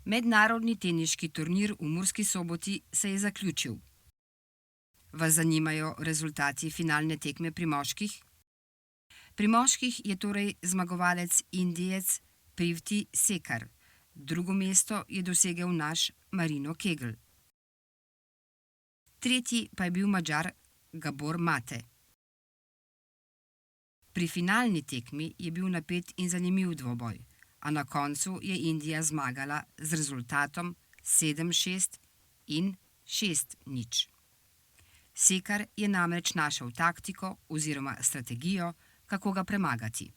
Mednarodni teniški turnir v Murski Soboti se je zaključil. Vas zanimajo rezultati finalne tekme pri moških? Pri moških je torej zmagovalec Indijec Privti Sekar. Drugo mesto je dosegel naš Marino Kegl. Tretji pa je bil Madžar Gabor Mate. Pri finalni tekmi je bil napet in zanimiv dvoboj, a na koncu je Indija zmagala z rezultatom 7-6 in 6-0. Sekar je namreč našel taktiko oziroma strategijo, kako ga premagati.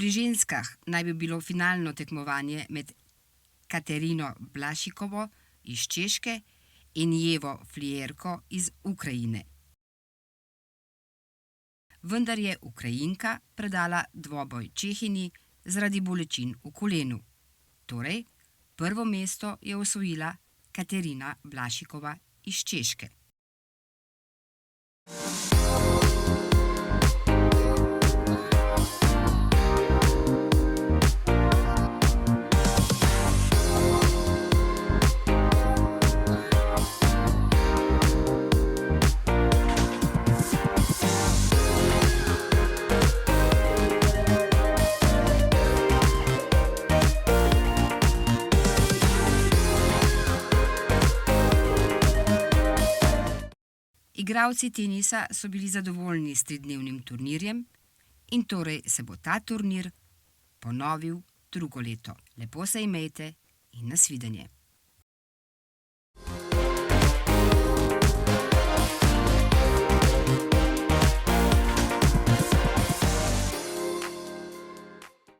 Pri ženskah naj bi bilo finalno tekmovanje med Katerino Blašikovo iz Češke in Evo Flierko iz Ukrajine. Vendar je Ukrajinka predala dvoboj Čehinji zaradi bolečin v kolenu. Torej, prvo mesto je osvojila Katerina Blašikova iz Češke. Igralci tenisa so bili zadovoljni s tridnevnim turnirjem in torej se bo ta turnir ponovil drugo leto. Lepo se imejte in nasvidenje.